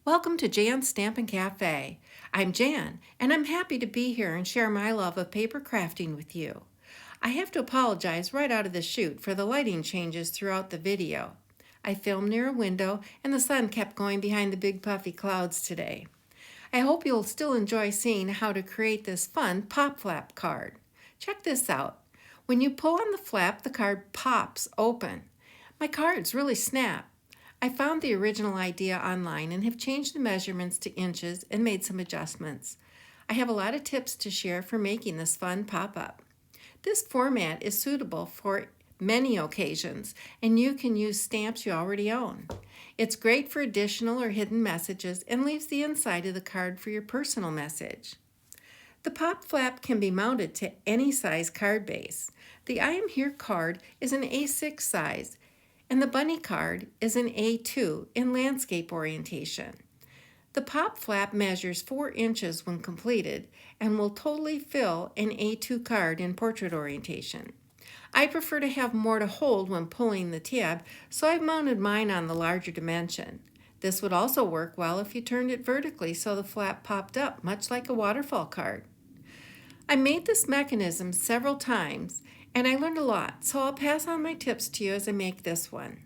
Welcome to Jan's Stampin' Cafe. I'm Jan, and I'm happy to be here and share my love of paper crafting with you. I have to apologize right out of the chute for the lighting changes throughout the video. I filmed near a window, and the sun kept going behind the big puffy clouds today. I hope you'll still enjoy seeing how to create this fun pop flap card. Check this out. When you pull on the flap, the card pops open. My cards really snap. I found the original idea online and have changed the measurements to inches and made some adjustments. I have a lot of tips to share for making this fun pop-up. This format is suitable for many occasions, and you can use stamps you already own. It's great for additional or hidden messages and leaves the inside of the card for your personal message. The pop flap can be mounted to any size card base. The I Am Here card is an A6 size, and the bunny card is an A2 in landscape orientation. The pop flap measures 4 inches when completed and will totally fill an A2 card in portrait orientation. I prefer to have more to hold when pulling the tab, so I've mounted mine on the larger dimension. This would also work well if you turned it vertically so the flap popped up, much like a waterfall card. I made this mechanism several times and I learned a lot, so I'll pass on my tips to you as I make this one.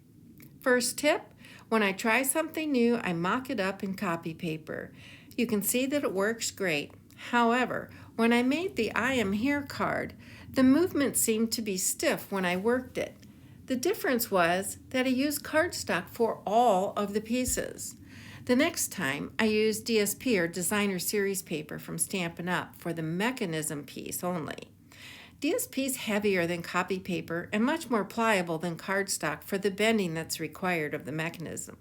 First tip, when I try something new, I mock it up in copy paper. You can see that it works great. However, when I made the I Am Here card, the movement seemed to be stiff when I worked it. The difference was that I used cardstock for all of the pieces. The next time, I used DSP or Designer Series paper from Stampin'UP for the mechanism piece only. DSP is heavier than copy paper and much more pliable than cardstock for the bending that's required of the mechanism.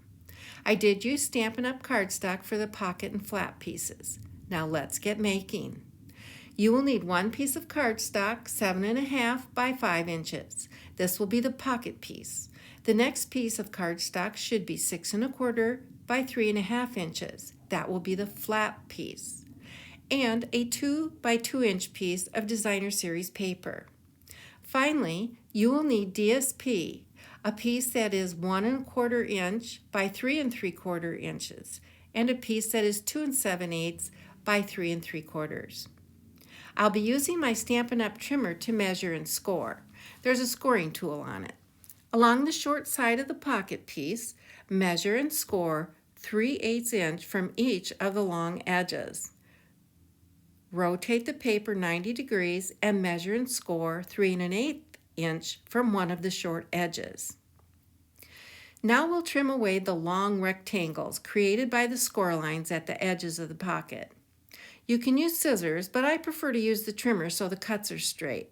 I did use Stampin'UP cardstock for the pocket and flap pieces. Now let's get making. You will need one piece of cardstock, 7.5 by 5 inches. This will be the pocket piece. The next piece of cardstock should be 6.25 by 3.5 inches. That will be the flap piece. And a 2 by 2 inch piece of Designer Series paper. Finally, you will need DSP, a piece that is 1.25 inch by 3.75 inches, and a piece that is 2 7/8 by 3.75. I'll be using my Stampin' Up! Trimmer to measure and score. There's a scoring tool on it. Along the short side of the pocket piece, measure and score 3/8 inch from each of the long edges. Rotate the paper 90 degrees and measure and score 3.1/8 inch from one of the short edges. Now we'll trim away the long rectangles created by the score lines at the edges of the pocket. You can use scissors, but I prefer to use the trimmer so the cuts are straight.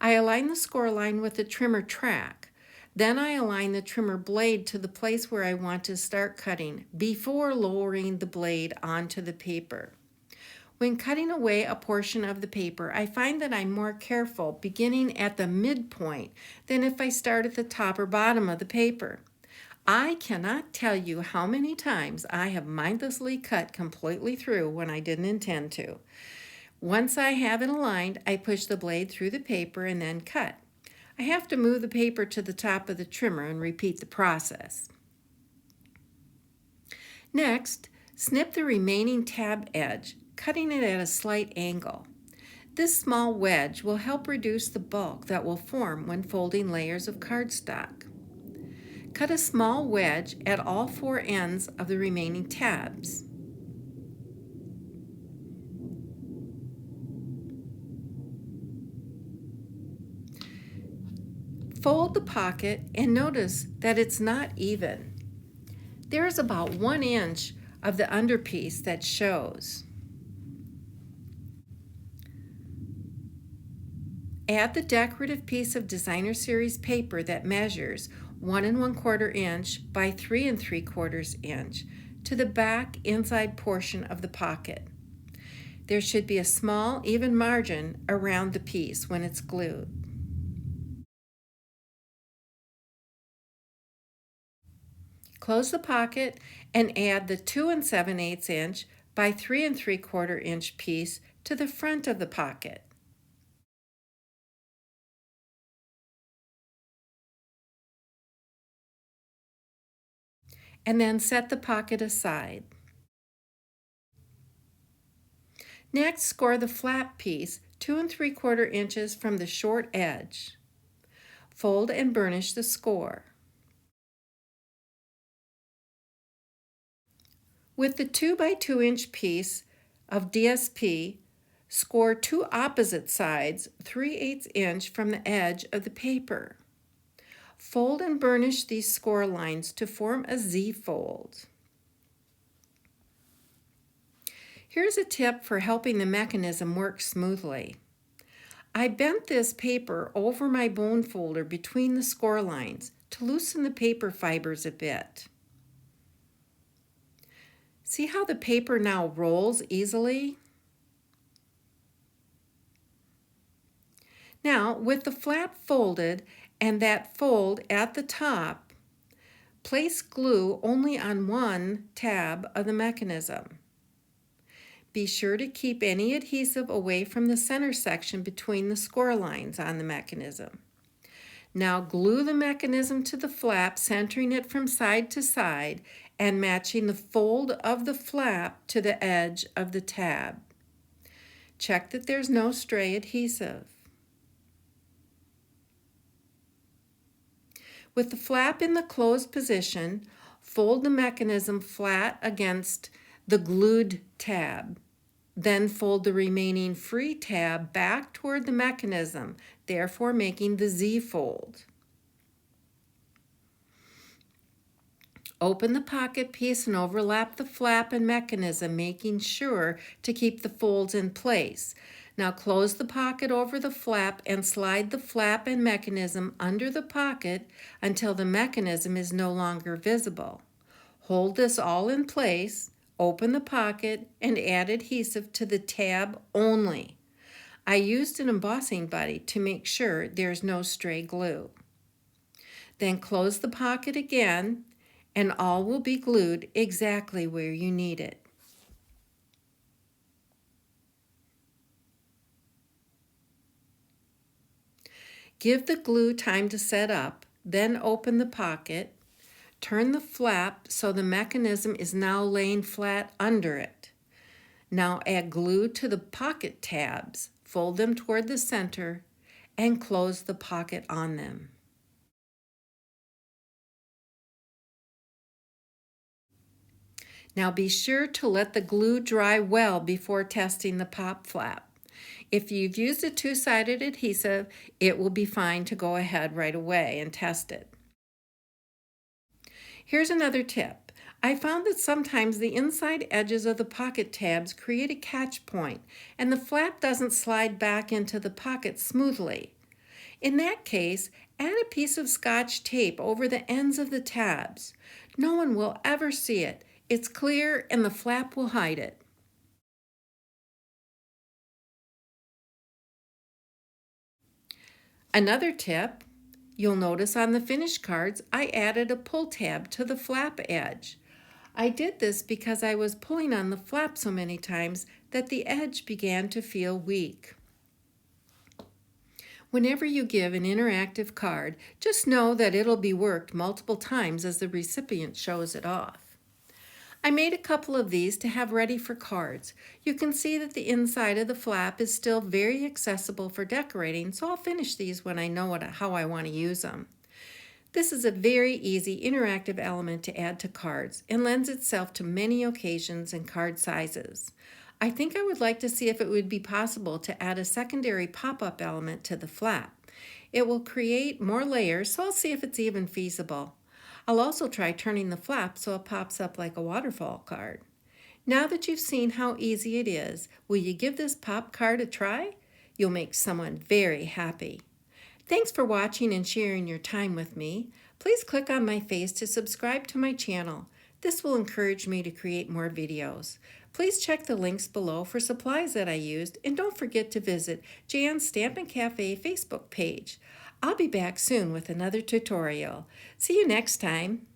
I align the score line with the trimmer track. Then I align the trimmer blade to the place where I want to start cutting before lowering the blade onto the paper. When cutting away a portion of the paper, I find that I'm more careful beginning at the midpoint than if I start at the top or bottom of the paper. I cannot tell you how many times I have mindlessly cut completely through when I didn't intend to. Once I have it aligned, I push the blade through the paper and then cut. I have to move the paper to the top of the trimmer and repeat the process. Next, snip the remaining tab edge, cutting it at a slight angle. This small wedge will help reduce the bulk that will form when folding layers of cardstock. Cut a small wedge at all 4 ends of the remaining tabs. Fold the pocket and notice that it's not even. There is about 1 inch of the underpiece that shows. Add the decorative piece of Designer Series paper that measures 1.25 inch by 3.75 inch to the back inside portion of the pocket. There should be a small, even margin around the piece when it's glued. Close the pocket and add the 2 7/8 inch by 3.75 inch piece to the front of the pocket. And then set the pocket aside. Next, score the flap piece 2 3/4 inches from the short edge. Fold and burnish the score. With the 2 by 2 inch piece of DSP, score 2 opposite sides 3/8 inch from the edge of the paper. Fold and burnish these score lines to form a Z-fold. Here's a tip for helping the mechanism work smoothly. I bent this paper over my bone folder between the score lines to loosen the paper fibers a bit. See how the paper now rolls easily? Now, with the flap folded and that fold at the top, place glue only on one tab of the mechanism. Be sure to keep any adhesive away from the center section between the score lines on the mechanism. Now glue the mechanism to the flap, centering it from side to side and matching the fold of the flap to the edge of the tab. Check that there's no stray adhesive. With the flap in the closed position, fold the mechanism flat against the glued tab. Then fold the remaining free tab back toward the mechanism, therefore making the Z-fold. Open the pocket piece and overlap the flap and mechanism, making sure to keep the folds in place. Now close the pocket over the flap and slide the flap and mechanism under the pocket until the mechanism is no longer visible. Hold this all in place. Open the pocket and add adhesive to the tab only. I used an embossing buddy to make sure there's no stray glue. Then close the pocket again and all will be glued exactly where you need it. Give the glue time to set up, then open the pocket. Turn the flap so the mechanism is now laying flat under it. Now add glue to the pocket tabs, fold them toward the center, and close the pocket on them. Now be sure to let the glue dry well before testing the pop flap. If you've used a two-sided adhesive, it will be fine to go ahead right away and test it. Here's another tip. I found that sometimes the inside edges of the pocket tabs create a catch point and the flap doesn't slide back into the pocket smoothly. In that case, add a piece of scotch tape over the ends of the tabs. No one will ever see it. It's clear and the flap will hide it. Another tip. You'll notice on the finished cards, I added a pull tab to the flap edge. I did this because I was pulling on the flap so many times that the edge began to feel weak. Whenever you give an interactive card, just know that it'll be worked multiple times as the recipient shows it off. I made a couple of these to have ready for cards. You can see that the inside of the flap is still very accessible for decorating, so I'll finish these when I know how I want to use them. This is a very easy interactive element to add to cards and lends itself to many occasions and card sizes. I think I would like to see if it would be possible to add a secondary pop-up element to the flap. It will create more layers, so I'll see if it's even feasible. I'll also try turning the flap so it pops up like a waterfall card. Now that you've seen how easy it is, will you give this pop card a try? You'll make someone very happy. Thanks for watching and sharing your time with me. Please click on my face to subscribe to my channel. This will encourage me to create more videos. Please check the links below for supplies that I used, and don't forget to visit Jan's Stampin' Cafe Facebook page. I'll be back soon with another tutorial. See you next time.